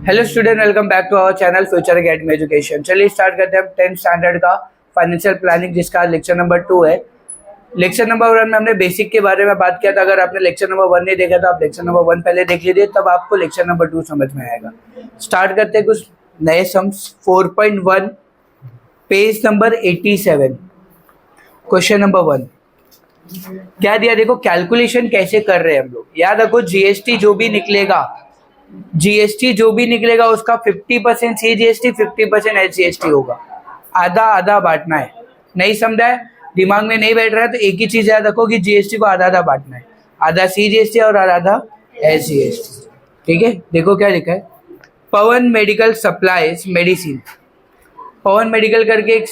Hello student, welcome back to our channel Future Academy Education. चलिए start करते हैं 10th standard का financial planning, जिसका लेक्चर नंबर 2 है। लेक्चर नंबर 1 में हमने बेसिक के बारे में बात किया था। अगर आपने लेक्चर नंबर 1 नहीं देखा तो आप लेक्चर नंबर 1 पहले देख लीजिए, तब आपको लेक्चर नंबर 2 समझ में आएगा। स्टार्ट करते हैं कुछ नए sums. 4.1 page number 87, question number 1 क्या दिया, देखो कैलकुलेशन कैसे कर रहे हैं हम लोग। याद रखो जीएसटी जो भी निकलेगा उसका 50% सीजीएसटी 50% एचजीएसटी होगा। आधा आधा बांटना है। नहीं समझा है, दिमाग में नहीं बैठ रहा है तो एक ही चीज याद रखो कि जीएसटी को आधा आधा बांटना है, आधा सीजीएसटी और आधा एचजीएसटी। ठीक है, देखो क्या लिखा है। Pawan medical supplies medicine. Pawan medical करके एक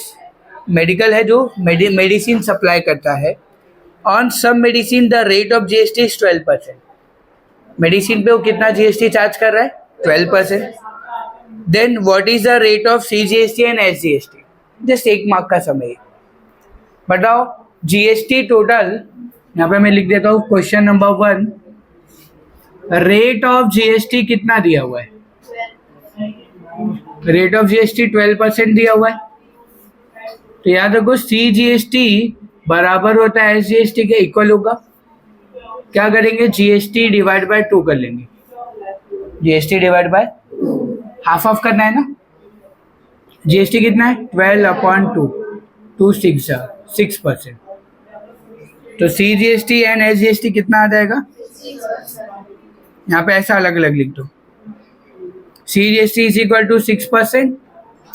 मेडिकल है जो मेडिसिन सप्लाई करता है। On some medicine the rate of GST is 12%। Medicine पे वो कितना जीएसटी चार्ज कर रहा है? 12%। Then what is the rate of CGST and SGST? Just 1 mark का समय बताओ। जीएसटी टोटल यहाँ पे मैं लिख देता हूँ question number 1। Rate of GST कितना दिया हुआ है? रेट ऑफ जीएसटी 12% दिया हुआ है। तो याद रखो सीजीएसटी बराबर होता है एसजीएसटी के, इक्वल होगा। क्या करेंगे? जीएसटी डिवाइड बाय 2 कर लेंगे। GST divide by half of करना है ना। जीएसटी कितना है? 12/2, 6%। तो सीजीएसटी एंड एसजीएसटी कितना आ जाएगा? यहाँ पे ऐसा अलग अलग लिख दो। CGST is equal to 6%,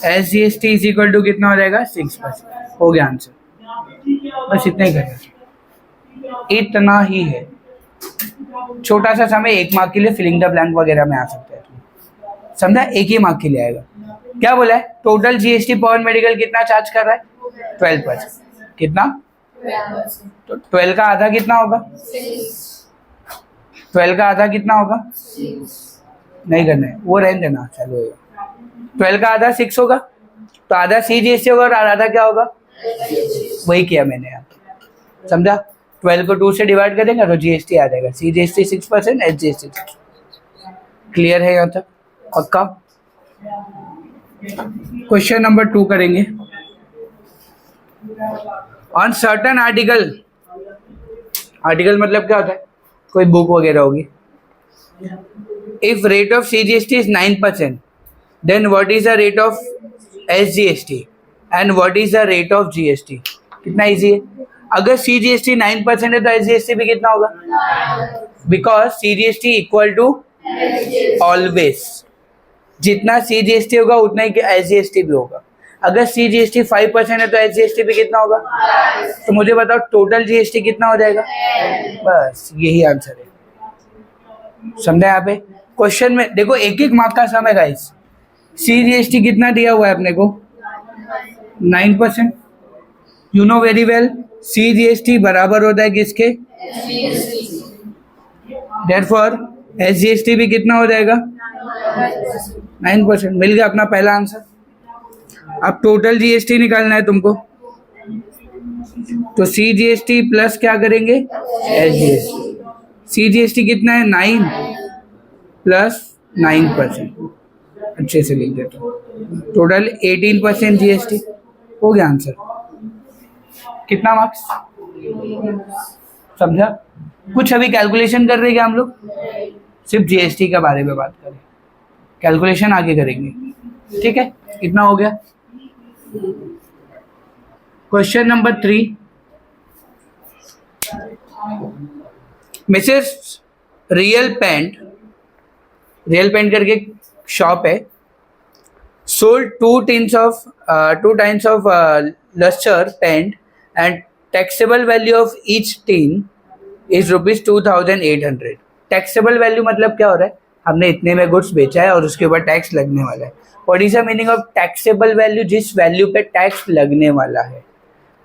SGST is equal to कितना हो जाएगा? 6%। हो गया आंसर। बस इतना ही करना, इतना ही है। छोटा सा समय 1 मार्क के लिए, फिलिंग द ब्लैंक वगैरह में आ सकता है, समझा? 1 ही मार्क के लिए आएगा। क्या बोला है? टोटल जीएसटी पवन मेडिकल कितना चार्ज कर रहा है? 12%। कितना? तो 12 का आधा कितना होगा? 12 का आधा कितना होगा? नहीं करना है, वो रहने देना, चलो। 12 का आधा 6 होगा, तो आधा सीजीएसटी होगा और आधा क्या होगा? वही किया मैंने यहाँ, समझा? 12 को 2 से डिवाइड करेंगे तो जीएसटी आ जाएगा। CGST 6%, HGST 6%। क्लियर है यहाँ तक? पक्का? क्वेश्चन नंबर 2 करेंगे। On certain article. आर्टिकल मतलब क्या होता है? कोई बुक वगैरह होगी। If rate of CGST is 9%, then what is the rate of SGST and what is the rate of GST? कितना इजी है। अगर सीजीएसटी 9% है तो एसजीएसटी भी कितना होगा? Because CGST equal to always, जितना सीजीएसटी होगा उतना ही एसजीएसटी भी होगा। अगर सीजीएसटी 5% है तो एसजीएसटी भी कितना होगा? तो मुझे बताओ टोटल जीएसटी कितना हो जाएगा? बस यही आंसर है, समझा? यहाँ पे क्वेश्चन में देखो 1 मार्क का समय गाइस। सीजीएसटी कितना दिया हुआ है अपने को? 9%। You know very well CGST बराबर होता है किसके? देयरफॉर एसजीएसटी भी कितना हो जाएगा? 9%। मिल गया अपना पहला आंसर। अब टोटल जीएसटी निकालना है तुमको, तो सीजीएसटी प्लस क्या करेंगे? एसजीएसटी। सीजीएसटी कितना है? 9 प्लस 9%। अच्छे से लिख देता हूँ। Total 18% GST. हो गया आंसर। कितना मार्क्स? समझा? कुछ अभी कैलकुलेशन कर रहे हैं क्या हम लोग? सिर्फ जीएसटी के बारे में बात करें, कैलकुलेशन आगे करेंगे। ठीक है, कितना हो गया? Question number 3। Mrs Real Paint करके शॉप है, sold 2 tins of luster paint and taxable value of each tin is rupees 2800। Taxable value मतलब क्या हो रहा है? हमने इतने में गुड्स बेचा है और उसके ऊपर टैक्स लगने वाला है। What is the meaning of taxable value? जिस वैल्यू पे टैक्स लगने वाला है,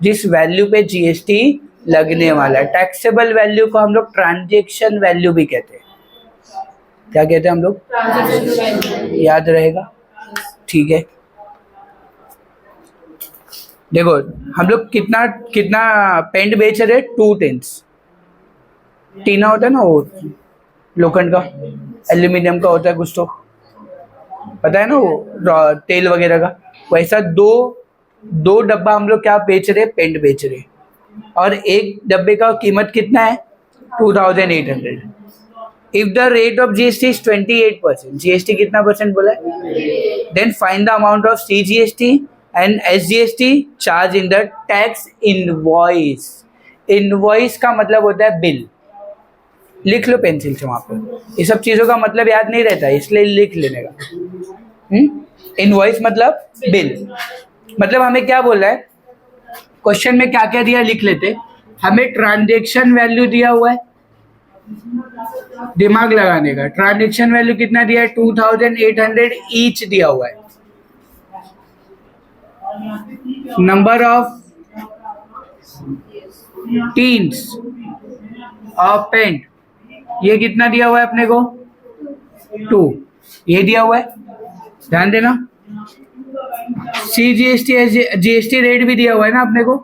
जिस वैल्यू पे जीएसटी लगने वाला है। टैक्सेबल वैल्यू को हम लोग ट्रांजैक्शन वैल्यू भी कहते हैं। क्या कहते हैं हम लोग? याद रहेगा? ठीक है, देखो हम लोग कितना पेंट बेच रहे? 2 tins। टीना होता है ना, वो लोखंड का, एल्यूमिनियम का होता है कुछ तो, पता है ना वो तेल वगैरह का, वैसा दो डब्बा हम लोग क्या बेच रहे, पेंट बेच रहे, और एक डब्बे का कीमत कितना है 2800। If the rate of GST is 28%, GST कितना परसेंट बोला है, then find the amount of CGST and SGST charge in the tax invoice. Invoice का मतलब होता है बिल, लिख लो पेंसिल से वहां पर, ये सब चीजों का मतलब याद नहीं रहता इसलिए लिख लेने का। इनवॉइस मतलब बिल, मतलब हमें क्या बोल रहा है क्वेश्चन में, क्या क्या दिया लिख लेते। हमें ट्रांजैक्शन वैल्यू दिया हुआ है, दिमाग लगाने का, ट्रांजैक्शन वैल्यू कितना दिया है 2800 ईच दिया हुआ है। Number of tins of paint ये कितना दिया हुआ है अपने को 2, ये दिया हुआ है, ध्यान देना। सीजीएसटी जीएसटी रेट भी दिया हुआ है ना अपने को,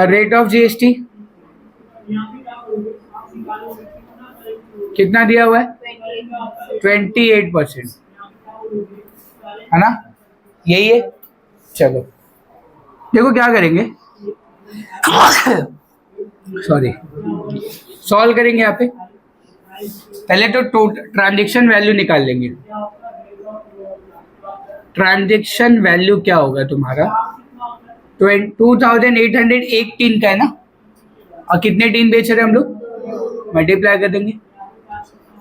रेट ऑफ जीएसटी कितना दिया हुआ है 28%, है ना, यही है। चलो देखो क्या करेंगे, सॉरी, सॉल्व करेंगे यहाँ पे। पहले तो ट्रांजैक्शन वैल्यू निकाल लेंगे। ट्रांजैक्शन वैल्यू क्या होगा तुम्हारा 2800 एक टीन का है ना, और कितने टीन बेच रहे हैं हम लोग, मल्टीप्लाई कर देंगे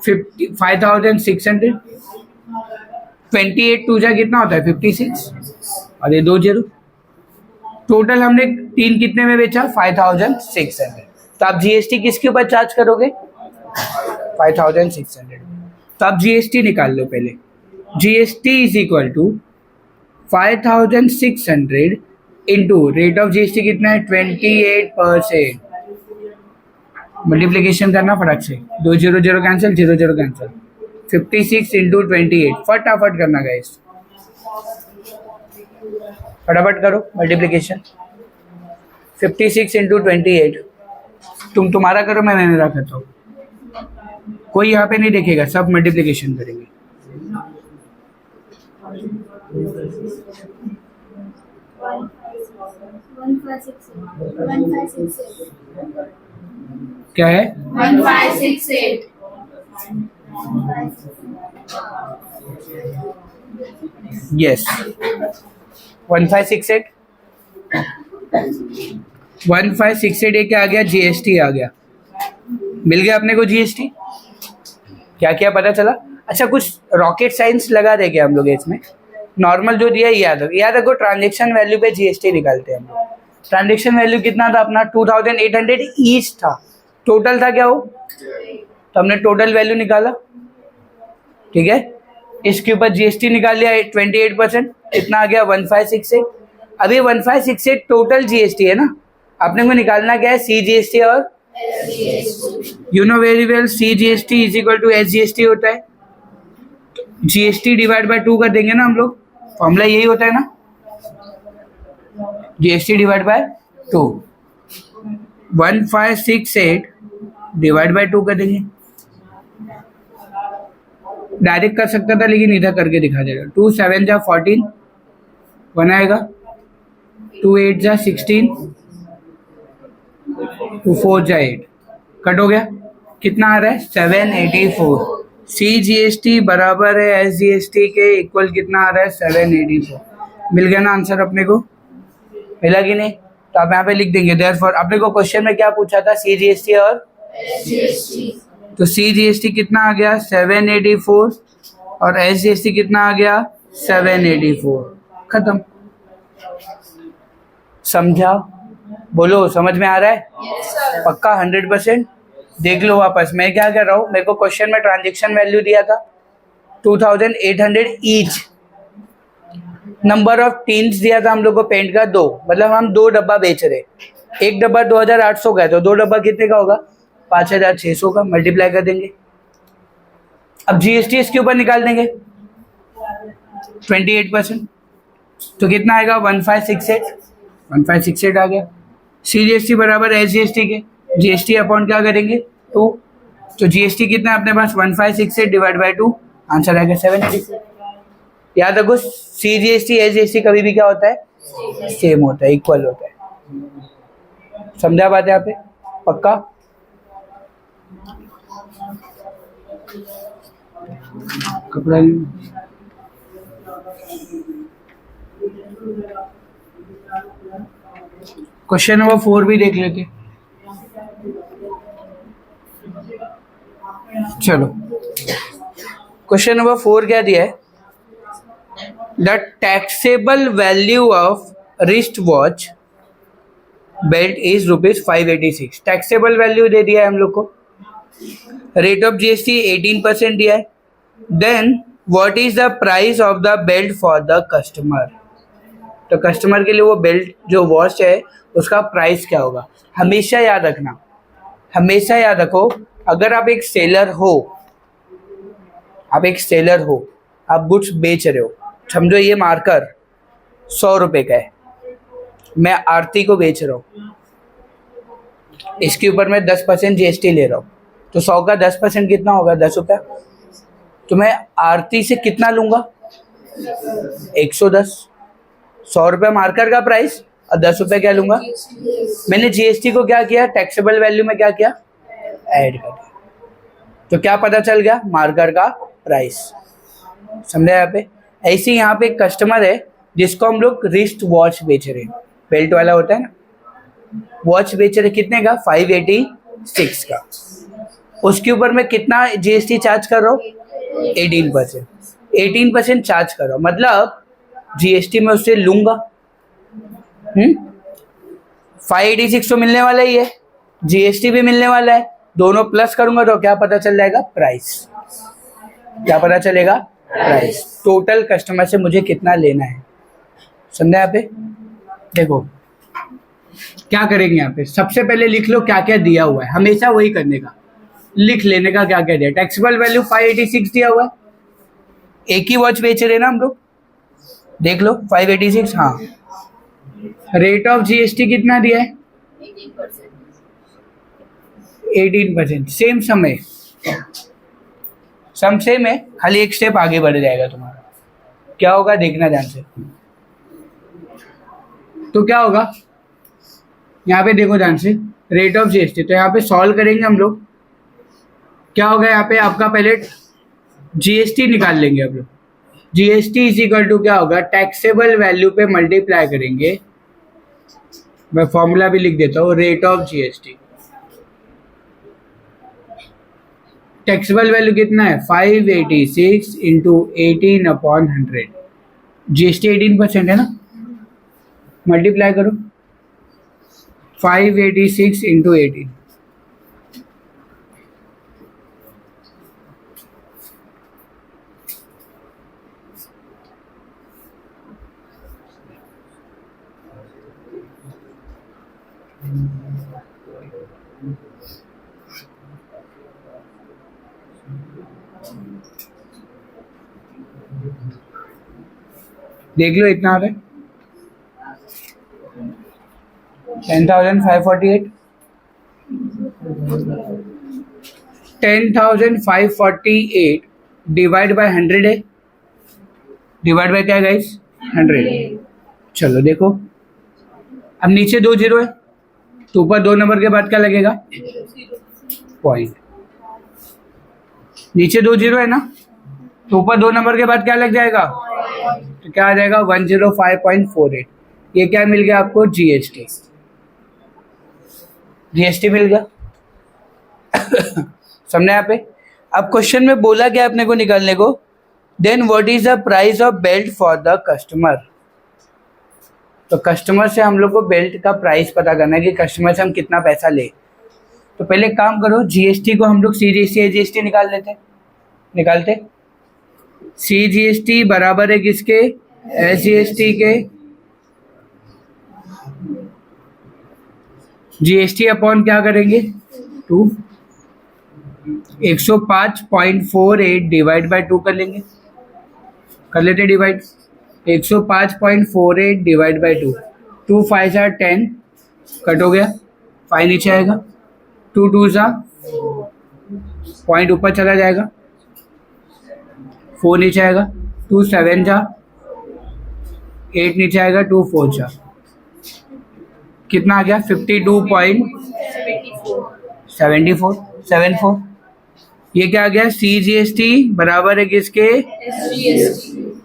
5600, 28 टू जा कितना होता है 56, और ये 2 0, टोटल हमने टीन कितने में बेचा 5600। तो आप जीएसटी किसके ऊपर चार्ज करोगे 5600, तो आप जीएसटी निकाल लो पहले। GST is equal to 5600 into rate of GST कितना है 28%, मल्टीप्लीकेशन करना फटाक से, 2 0 0 कैंसिल, 0 0 कैंसिल, 56 इंटू 28, फटाफट करना गाइस, फटाफट करो मल्टीप्लीकेशन। 56 इंटू 28, तुम्हारा करो, मैं मेरा करता हूँ, कोई यहाँ पे नहीं देखेगा, सब मल्टीप्लीकेशन करेंगे। क्या है 1568। यस 1568, 1568 क्या आ गया, जीएसटी आ गया, मिल गया अपने को जीएसटी। क्या क्या पता चला, अच्छा कुछ रॉकेट साइंस लगा रहे क्या हम लोग इसमें, नॉर्मल जो दिया याद रखो, ट्रांजैक्शन वैल्यू पे जीएसटी निकालते हैं हम लोग। ट्रांजैक्शन वैल्यू कितना था अपना 2800 ईच था, टोटल था क्या वो, तो हमने टोटल वैल्यू निकाला, ठीक है, इसके ऊपर जीएसटी निकाल लिया 28%, इतना आ गया 1568। अभी 1568 टोटल जीएसटी है ना, अपने को निकालना क्या है सीजीएसटी और you know very well CGST is equal to SGST होता है, जीएसटी डिवाइड बाय 2 कर देंगे ना हम लोग, फॉर्मूला यही होता है ना, GST divide by 2, 1568 divide by 2 कर देंगे, डायरेक्ट कर सकता था लेकिन इधर करके दिखा देगा। 2 7 जा 14, 1 आएगा, 2 8 जा 16, 2 4 जा 8, कट हो गया, कितना आ रहा है 784। सीजीएसटी बराबर है एसजीएसटी के इक्वल कितना आ रहा है 784, मिल गया ना आंसर अपने को, मिला कि नहीं, तो आप यहाँ पे लिख देंगे देयरफॉर। अपने को क्वेश्चन में क्या पूछा था सीजीएसटी और एसजीएसटी, तो सीजीएसटी कितना आ गया 784 और एसजीएसटी कितना आ गया 784, खत्म। समझा, बोलो समझ में आ रहा है, पक्का 100%। देख लो वापस, मैं क्या कर रहा हूँ, मेरे को क्वेश्चन में ट्रांजैक्शन वैल्यू दिया था 2800 ईच, नंबर ऑफ टीन्स दिया था हम लोग को पेंट का 2, मतलब हम 2 डब्बा बेच रहे, एक डब्बा 2800 का है, तो 2 डब्बा कितने का होगा 5600 का, मल्टीप्लाई कर देंगे। अब जीएसटी इसके ऊपर निकाल देंगे 28%, तो कितना आएगा 1568 आ गया। सीजीएसटी बराबर एसजीएसटी के, जीएसटी अपॉन क्या करेंगे 2, तो जीएसटी कितना है अपने पास 1568 डिवाइड बाय 2, आंसर आएगा 786। याद रखो CGST SGST कभी भी क्या होता है, सेम होता है, इक्वल होता है। समझा बात यहाँ पे? पक्का? कपड़ा क्वेश्चन नंबर 4 भी देख लेते। चलो क्वेश्चन नंबर 4 क्या दिया है? The taxable value of wrist watch belt is ₹586। Taxable value दे दिया है हम लोग को। रेट ऑफ GST 18% दिया है। Then what is the price of the belt for the customer? तो कस्टमर के लिए वो बेल्ट जो वॉच है उसका प्राइस क्या होगा? हमेशा याद रखना, हमेशा याद रखो, अगर आप एक सेलर हो, आप गुड्स बेच रहे हो, समझो ये मार्कर 100 रुपए का है, मैं आरती को बेच रहा हूँ, इसके ऊपर मैं 10% GST ले रहा हूँ, तो 100 का 10% कितना होगा? 10 रुपया। तो मैं आरती से कितना लूंगा? 110। 100 रुपये मार्कर का प्राइस और 10 रुपये क्या लूंगा? मैंने GST को क्या किया? टैक्सेबल वैल्यू में क्या किया? ऐड कर दिया। तो क्या पता चल गया? मार्कर का प्राइस। समझा यहाँ पे? ऐसे ही यहाँ पे एक कस्टमर है जिसको हम लोग रिस्ट वॉच बेच रहे हैं, बेल्ट वाला होता है ना, वॉच बेच रहे, कितने का? 586 का। उसके ऊपर मैं कितना GST चार्ज कर रहा हूँ? 18%। 18% चार्ज कर रहा हूँ, मतलब GST में उससे लूंगा। 586 तो मिलने वाला ही है, GST भी मिलने वाला है, दोनों प्लस करूंगा तो क्या पता चल जाएगा? प्राइस। क्या पता चलेगा? प्राइस। टोटल कस्टमर से मुझे कितना लेना है। समझा यहाँ पे? देखो क्या करेंगे यहाँ पे, सबसे पहले लिख लो क्या क्या दिया हुआ है, हमेशा वही करने का, लिख लेने का क्या क्या दिया। टैक्सेबल वैल्यू 586 दिया हुआ है, एक ही वॉच बेच रहे ना हम लोग, देख लो 586। हाँ, रेट ऑफ GST कितना दिया है? 18%। सेम समय, सम सेम है, खाली एक स्टेप आगे बढ़ जाएगा तुम्हारा। क्या होगा देखना ध्यान से। तो क्या होगा यहाँ पे, देखो ध्यान से, रेट ऑफ GST, तो यहाँ पे सॉल्व करेंगे हम लोग। क्या होगा यहाँ पे आपका? पहले GST निकाल लेंगे हम लोग। GST इज इक्वल टू क्या होगा? टैक्सेबल वैल्यू पे मल्टीप्लाई करेंगे, मैं फॉर्मूला भी लिख देता हूँ, rate of GST। Taxable value कितना है? 586 इंटू 18/100। GST 18% है ना, मल्टीप्लाई करो 586 इंटू 18। देख लो इतना आ रहा है 10,548। 10,548 डिवाइड बाय 100 है, डिवाइड बाय क्या गाइस? 100। चलो देखो, अब नीचे 2 जीरो है तो ऊपर 2 नंबर के बाद क्या लगेगा? पॉइंट। नीचे 2 जीरो है ना, तो ऊपर 2 नंबर के बाद क्या लग जाएगा? तो क्या आ जाएगा? 105.48। ये क्या मिल गया आपको? GST। GST मिल गया। समझे यहाँ पे? अब क्वेश्चन में बोला क्या अपने को निकालने को? Then what is the price of belt for the customer? तो कस्टमर से हम लोग को बेल्ट का प्राइस पता करना है कि कस्टमर से हम कितना पैसा ले। तो पहले काम करो, GST को हम लोग CGST SGST निकाल लेते, निकालते। CGST बराबर है किसके? SGST के। GST अपॉन क्या करेंगे? 2। 105.48 डिवाइड बाय 2 कर लेंगे, कर लेते डिवाइड। 105.48 डिवाइड बाय 2, 2 5 सा 10, कट हो गया, 5 नीचे आएगा, 2 2 सा, पॉइंट ऊपर चला जाएगा, 4 नीचे आएगा, 2 7 जा, 8 नीचे आएगा, 2 4 जा, कितना आ गया 52.74 ये क्या आ गया CGST बराबर है किसके,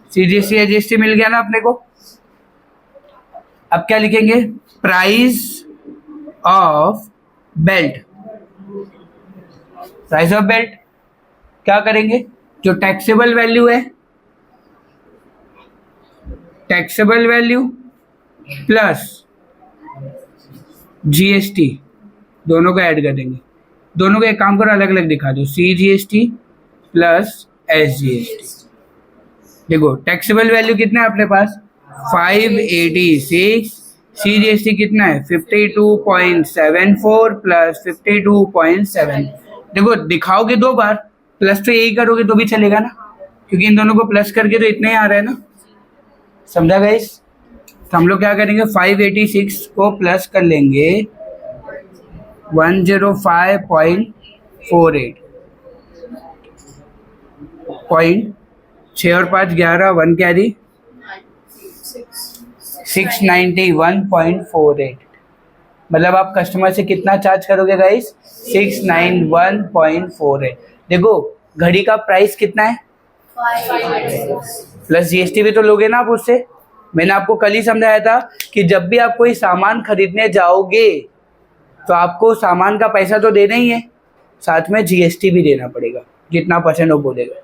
CGST GST मिल गया ना अपने को। अब क्या लिखेंगे, price of belt, price of belt क्या करेंगे, जो टैक्सेबल वैल्यू है, टैक्सेबल वैल्यू प्लस GST दोनों को ऐड कर देंगे। दोनों को एक काम करो अलग अलग दिखा दो, CGST प्लस SGST। देखो टैक्सेबल वैल्यू कितना है अपने पास 586, CGST कितना है 52.74 प्लस 52.7। देखो दिखाओगे दो बार, प्लस तो यही करोगे तो भी चलेगा ना, क्योंकि इन दोनों को प्लस करके तो इतना ही आ रहा है ना, समझा गाइस। तो हम लोग क्या करेंगे 586 को प्लस कर लेंगे 105.48 पॉइंट 6 और 5 11 1 कैरी 691.48। मतलब आप कस्टमर से कितना चार्ज करोगे गाइस 691.48। देखो घड़ी का प्राइस कितना है प्लस GST भी तो लोगे ना आप उससे। मैंने आपको कल ही समझाया था कि जब भी आप कोई सामान खरीदने जाओगे तो आपको सामान का पैसा तो देना ही है, साथ में GST भी देना पड़ेगा जितना % वो बोलेगा।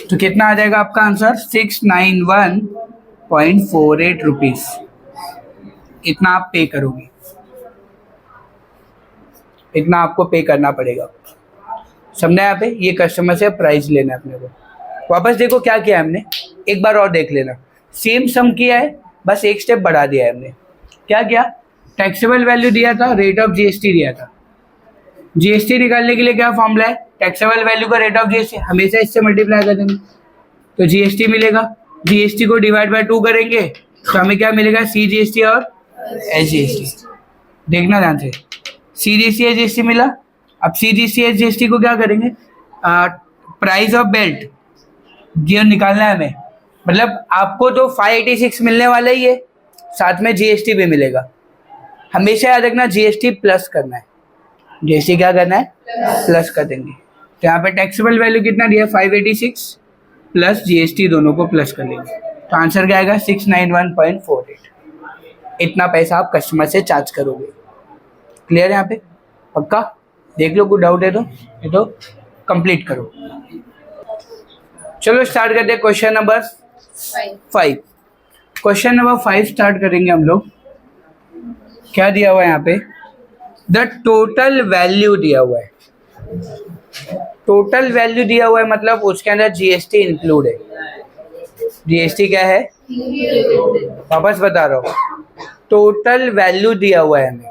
तो कितना आ जाएगा आपका आंसर 691.48 रुपीज, इतना आप पे करोगे, इतना आपको पे करना पड़ेगा। समझा यहाँ पे, ये कस्टमर से प्राइस लेना है अपने को। वापस देखो क्या किया है हमने, एक बार और देख लेना, सेम सम किया है बस एक स्टेप बढ़ा दिया है हमने। क्या किया, टैक्सेबल वैल्यू दिया था, रेट ऑफ GST दिया था। GST निकालने के लिए क्या फॉर्मूला है, टैक्सेबल वैल्यू का रेट ऑफ GST हमेशा इससे मल्टीप्लाई कर देंगे तो GST मिलेगा। GST को डिवाइड बाय 2 करेंगे तो हमें क्या मिलेगा CGST और SGST। देखना ध्यान से, CGST SGST मिला। अब CGST SGST को क्या करेंगे, प्राइस ऑफ बेल्ट ये निकालना है हमें। मतलब आपको तो 586 मिलने वाला ही है, साथ में GST भी मिलेगा। हमेशा याद रखना GST प्लस करना है, GST क्या करना है प्लस कर देंगे। तो यहाँ पे टैक्सेबल वैल्यू कितना दिया 586 प्लस GST दोनों को प्लस कर लेंगे तो आंसर क्या आएगा 691.48। इतना पैसा आप कस्टमर से चार्ज करोगे। क्लियर है यहाँ पे, पक्का। देख लो कोई डाउट है तो ये तो कंप्लीट करो। चलो स्टार्ट करते हैं question number 5। Question number 5 start करेंगे हम लोग। क्या दिया हुआ है यहाँ पे, द टोटल वैल्यू दिया हुआ है। टोटल वैल्यू दिया हुआ है मतलब उसके अंदर GST इंक्लूड है। GST क्या है, वापस बता रहा हूँ, टोटल वैल्यू दिया हुआ है हमें।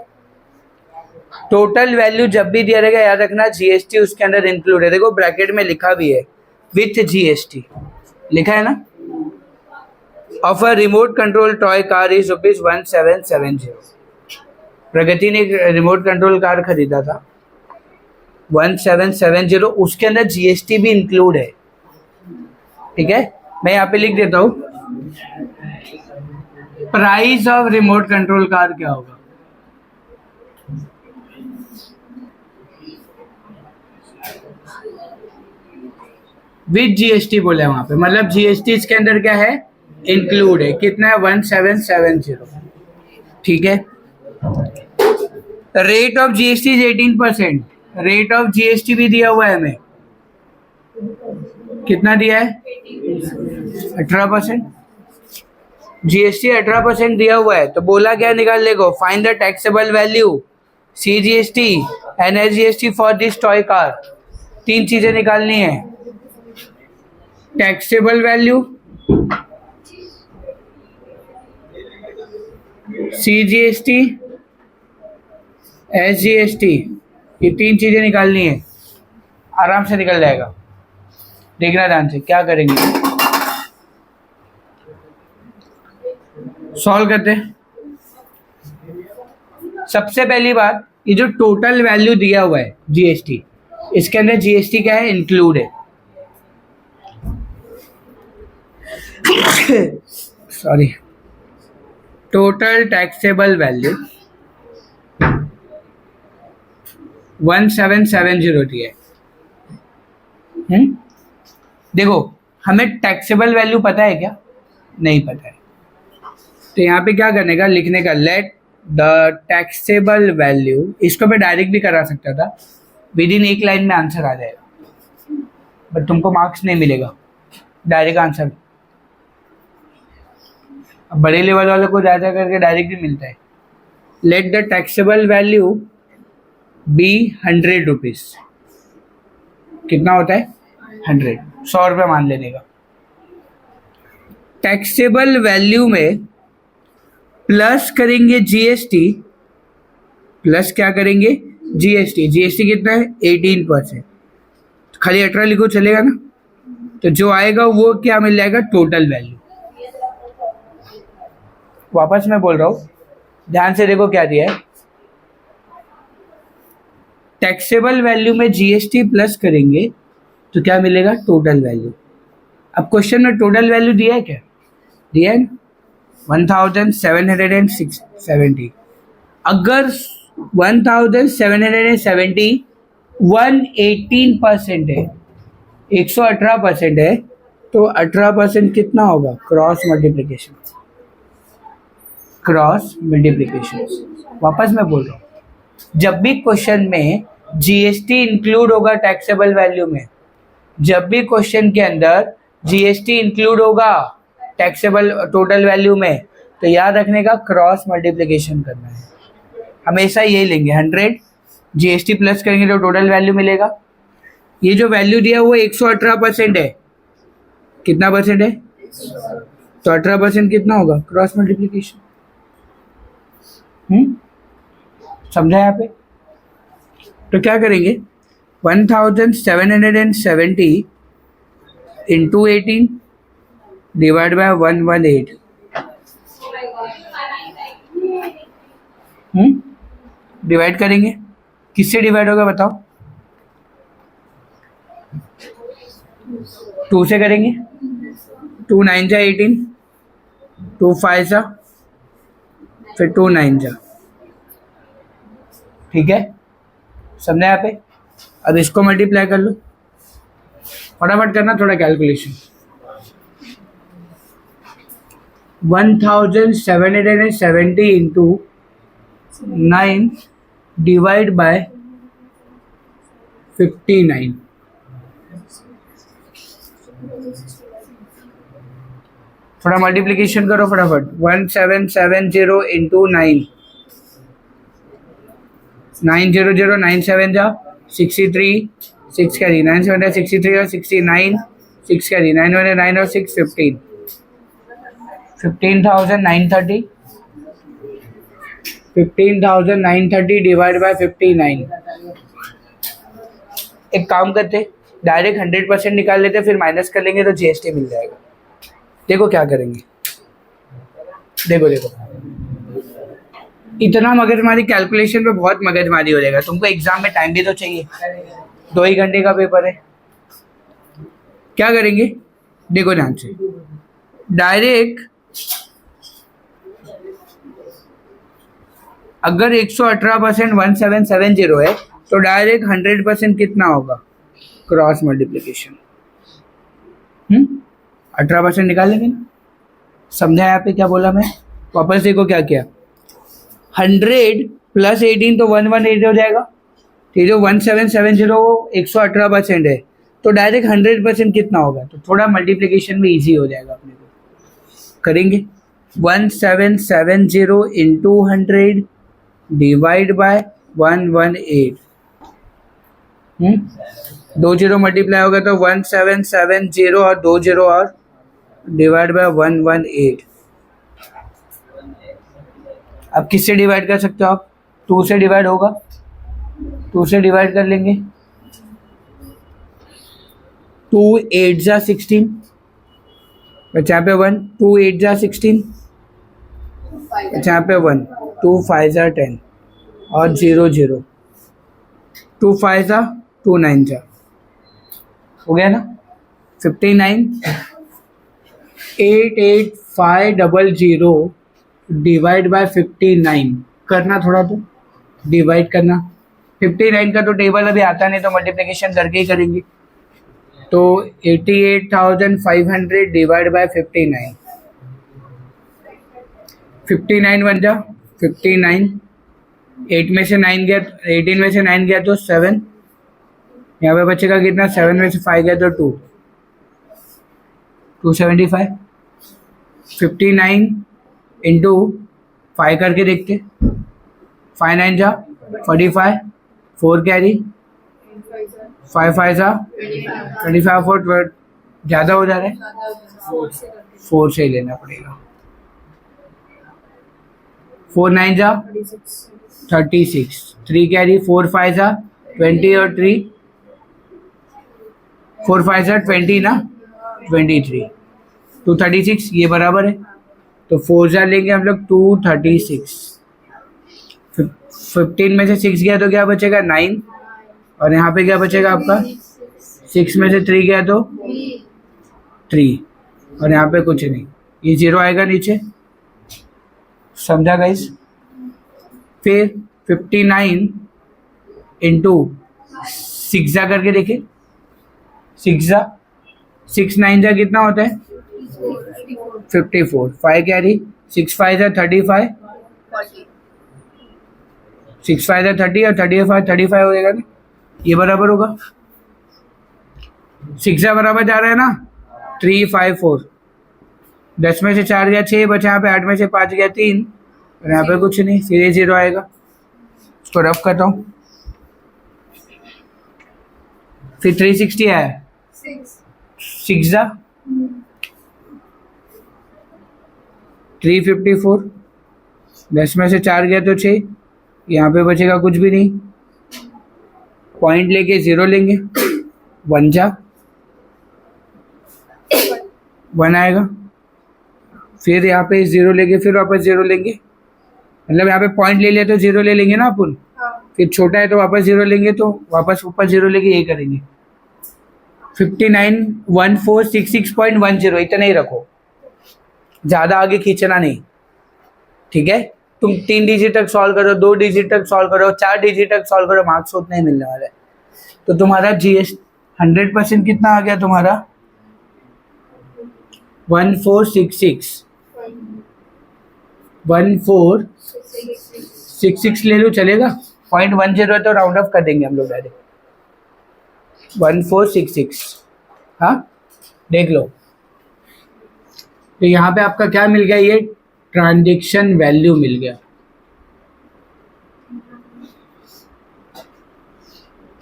टोटल वैल्यू जब भी दिया रहेगा याद रखना GST उसके अंदर इंक्लूड है। देखो ब्रैकेट में लिखा भी है विथ GST, लिखा है ना। Of a remote control toy car is ₹1770। प्रगति ने रिमोट कंट्रोल कार खरीदा था 1770, उसके अंदर GST भी इंक्लूड है। ठीक है, मैं यहाँ पे लिख देता हूँ price of remote control car क्या होगा। विद GST बोले वहां पे, मतलब GST इसके अंदर क्या है इंक्लूड है। कितना है 1770। ठीक है, rate of GST is 18%। Rate of GST भी दिया हुआ है हमें, कितना दिया है 18%। GST 18% दिया हुआ है तो बोला क्या निकालने को, find the taxable value CGST and SGST for this toy car. 3 चीजें निकालनी है, टैक्सेबल वैल्यू, CGST, SGST, ये 3 चीजें निकालनी है। आराम से निकल जाएगा, देखना ध्यान से। क्या करेंगे, सॉल्व करते हैं। सबसे पहली बात, ये जो टोटल वैल्यू दिया हुआ है GST, इसके अंदर GST क्या है इंक्लूड है। सॉरी, टोटल टैक्सेबल वैल्यू 1770 दिया है। देखो हमें टैक्सेबल वैल्यू पता है क्या? नहीं पता है। तो यहाँ पे क्या करने का, लिखने का लेट द टैक्सेबल वैल्यू, इसको मैं डायरेक्ट भी करा सकता था, विद इन एक लाइन में आंसर आ जाएगा, बट तुमको मार्क्स नहीं मिलेगा डायरेक्ट आंसर। अब बड़े लेवल वालों को ज़्यादा करके डायरेक्ट भी मिलता है। Let the taxable value be 100 rupees. कितना होता है? 100, 100 रुपये मान लेने का। टैक्सेबल वैल्यू में प्लस करेंगे जीएसटी, प्लस क्या करेंगे? जीएसटी। जीएसटी कितना है? 18%। खाली 18 लिखो चलेगा ना? तो जो आएगा वो क्या मिल जाएगा? Total value. वापस मैं बोल रहा हूँ, ध्यान से देखो क्या दिया है। टैक्सेबल वैल्यू में जीएसटी प्लस करेंगे तो क्या मिलेगा? Total value. अब क्वेश्चन में टोटल वैल्यू दिया है क्या? दिया है ना, 1770। अगर 1770 118% है, 118% है, तो 18% कितना होगा? Cross multiplication. Cross multiplication. वापस मैं बोल रहा हूँ, जब भी क्वेश्चन में जीएसटी इंक्लूड होगा टैक्सेबल वैल्यू में, जब भी क्वेश्चन के अंदर जीएसटी इंक्लूड होगा टैक्सेबल टोटल वैल्यू में, तो याद रखने का क्रॉस मल्टीप्लिकेशन करना है। हमेशा यही लेंगे, 100 जीएसटी प्लस करेंगे तो टोटल वैल्यू मिलेगा। ये जो वैल्यू दिया वो 118% है। कितना परसेंट है? तो 18% कितना होगा? Cross multiplication. समझा यहाँ पे? तो क्या करेंगे? 1770 इंटू 18 डिवाइड बाय 118। डिवाइड करेंगे, किससे डिवाइड होगा बताओ? 2 से करेंगे। 2 9 जा 18, 2 5 जा, फिर 2 9 जा। ठीक है, समझे यहाँ पे? अब इसको मल्टीप्लाई कर लो, फटाफट करना थोड़ा कैलकुलेशन। 1770 into 9 divide by 59। थोड़ा मल्टीप्लिकेशन करो फटाफट। 1770 इंटू 9, 900 9 7 जा 63, 6 कैरी 9 7 63 और 69, 6 कैरी 9 1 9 और 6 15, 15,930, 15,930 डिवाइड बाय 59। एक काम करते, डायरेक्ट 100% निकाल लेते, फिर माइनस कर लेंगे तो जीएसटी मिल जाएगा। देखो क्या करेंगे, देखो देखो, इतना मगजमारी कैलकुलेशन पे बहुत मगजमारी हो जाएगा। तुमको एग्जाम में टाइम भी तो चाहिए, 2 ही घंटे का पेपर है। क्या करेंगे? देखो ध्यान से, डायरेक्ट अगर 118% 1770 है तो डायरेक्ट 100% कितना होगा? Cross multiplication. 18% निकाल लेंगे ना। समझा यहाँ पे क्या बोला मैं? वापस देखो क्या किया। 100 प्लस 18 तो 118 हो जाएगा। ठीक है, जो 1770 118% है, तो डायरेक्ट 100% कितना होगा? तो थोड़ा मल्टीप्लिकेशन में इजी हो जाएगा अपने को। करेंगे 1770 इंटू 100 डिवाइड बाय 118। 2 0 मल्टीप्लाई होगा तो 1770 और 2 0 और डिवाइड बाय 118। अब किससे डिवाइड कर सकते हो आप? 2 से डिवाइड होगा, 2 से डिवाइड कर लेंगे। 2 8 जा 16, बचा यहाँ पे 1, 2 8 जा 16, बचा यहाँ पे 1, 2 5 जा 10 और 0 0, 2 5 जा 2 9 जा, हो गया ना? 59 88,500 डिवाइड बाय 59 करना, थोड़ा तो डिवाइड करना। 59 का तो टेबल अभी आता नहीं, तो मल्टीप्लिकेशन करके ही करेंगे। तो 88,500 डिवाइड बाय 59, 59 बन जा 59, 8 में से 9 गया, 18 में से 9 गया तो 7, यहाँ पे बचेगा कितना, 7 में से 5 गया तो 2, 275। 59 इंटू 5 करके देखते, 5 9 जा 45, 4 कैरी, 5 5 जा 25, 4 12, ज़्यादा हो जा रहा है, 4 से ही लेना पड़ेगा। 4 9 जा 36, 3 कैरी, 4 5 जा 20 और 3, 4 5 जा 20 ना, 23, 236, ये बराबर है। तो 4 जा लेंगे हम लोग 236, 15 में से 6 गया तो क्या बचेगा 9, और यहाँ पे क्या बचेगा आपका 6 में से 3 गया तो 3, और यहाँ पे कुछ नहीं, ये 0 आएगा नीचे, समझा गाइस। फिर 59 इंटू 6 जा करके देखिए, 6 जा 6 9 जा कितना होता है 54, 5 कैरी, 6 5 जा 35, 6 5 जा 30 और 35 हो जाएगा ना, ये बराबर होगा। 6 जा बराबर जा रहा है ना 3 5 4, 10 में से 4 गया 6 बचा, यहाँ पे 8 में से 5 गया 3, और यहाँ पे कुछ नहीं, फिर ये 0 आएगा। इसको रफ करता हूँ, फिर 360 आया, 6 जा 354, 10 में से 4 गया तो 6, यहाँ पे बचेगा कुछ भी नहीं, पॉइंट लेके 0 लेंगे, 1 जा 1 आएगा, फिर यहाँ पे 0 लेंगे, फिर वापस 0 लेंगे, मतलब यहाँ पे पॉइंट ले लिया तो 0 ले लेंगे ना अपन, फिर छोटा है तो वापस 0 लेंगे, तो वापस ऊपर 0 लेके ये करेंगे। 59,1466.10, इतना ही रखो, ज़्यादा आगे खींचना नहीं, ठीक है। तुम 3 डिजिट तक सॉल्व करो, 2 डिजिट तक सॉल्व करो, 4 डिजिट तक सॉल्व करो, मार्क्स उतना ही मिलने वाला है। तो तुम्हारा GS 100% कितना आ गया तुम्हारा 1466, 1466 ले लो, चलेगा। 0.10 है तो राउंड ऑफ कर देंगे हम लोग डायरेक्ट, 1466, हाँ देख लो। तो यहाँ पे आपका क्या मिल गया, ये ट्रांजैक्शन वैल्यू मिल गया,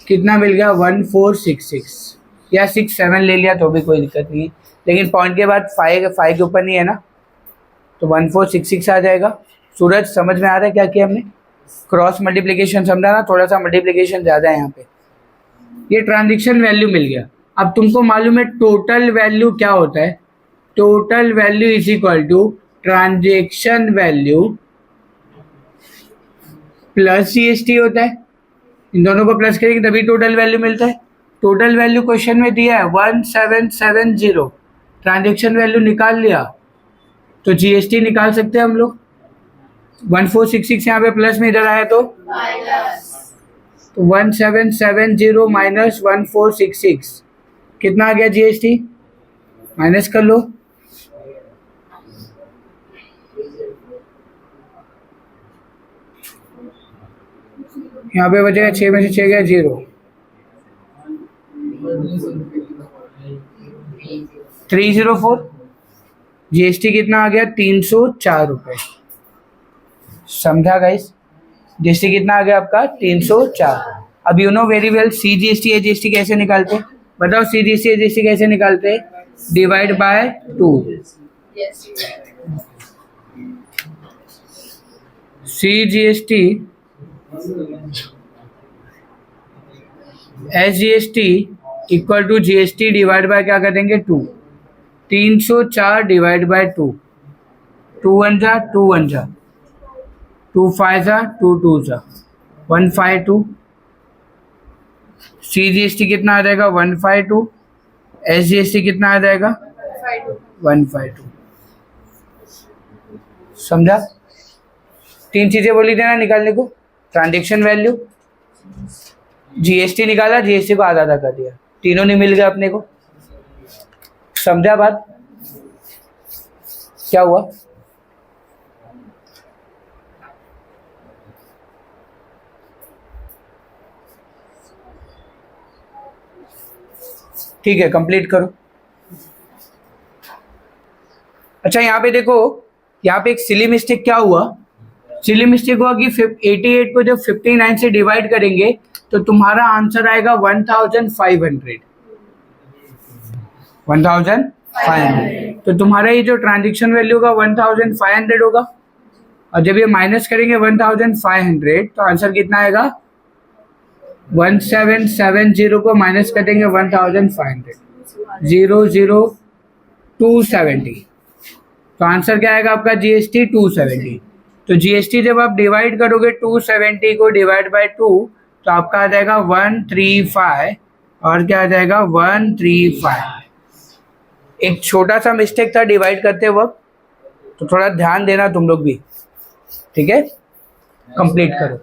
कितना मिल गया 1466, या 67 ले लिया तो भी कोई दिक्कत नहीं है, लेकिन पॉइंट के बाद 5 के ऊपर नहीं है ना, तो 1466 आ जाएगा। सूरज समझ में आ रहा है क्या किया हमने, क्रॉस मल्टीप्लिकेशन समझा ना, थोड़ा सा मल्टीप्लिकेशन ज़्यादा है यहाँ पे। ये ट्रांजैक्शन वैल्यू मिल गया। अब तुमको मालूम है टोटल वैल्यू क्या होता है, total value is equal to transaction value plus GST होता है, इन दोनों को प्लस करेंगे तभी टोटल वैल्यू मिलता है। टोटल वैल्यू क्वेश्चन में दिया है 1770, ट्रांजैक्शन वैल्यू निकाल लिया तो GST निकाल सकते हैं हम लोग। 1466 यहाँ पे प्लस में इधर आया तो 1770 माइनस 1466 कितना आ गया GST, माइनस कर लो, यहाँ पे बचेगा 6 में से 6 गया 0, 304, GST कितना आ गया 304 रुपये, समझा गाइस। GST कितना आ गया आपका 304। अब you know very well CGST AGST कैसे निकालते, बताओ CGST AGST कैसे निकालते, divide by 2, CGST SGST equal to GST divide by क्या कर देंगे 2, 304 डिवाइड बाय 2, 2 1 जा 2 1 जा, 2 5 जा 2 2 जा 152, CGST कितना आ जाएगा 152, SGST कितना आ जाएगा 152। समझा? 3 चीजें बोली थी ना निकालने को, ट्रांजेक्शन वैल्यू, जीएसटी निकाला, जीएसटी को आधा आधा कर दिया, तीनों नहीं मिल गए अपने को। समझा बात? क्या हुआ? ठीक है, कंप्लीट करो। अच्छा यहाँ पे देखो, यहाँ पे एक सिली मिस्टेक क्या हुआ, सिली मिस्टेक हुआ कि 88 को जब 59 से डिवाइड करेंगे तो तुम्हारा आंसर आएगा 1500। 1500, तो तुम्हारा ये जो ट्रांजेक्शन वैल्यू होगा 1500 होगा, और जब ये माइनस करेंगे 1500 तो आंसर कितना आएगा? 1770 को माइनस कर देंगे 1500, 00270, तो आंसर क्या आएगा आपका? जीएसटी 270। तो जीएसटी जब आप डिवाइड करोगे 270 को डिवाइड बाय 2 तो आपका आ जाएगा 135, और क्या आ जाएगा? 135। एक छोटा सा मिस्टेक था डिवाइड करते वक्त, तो थोड़ा ध्यान देना तुम लोग भी, ठीक है? कंप्लीट करो।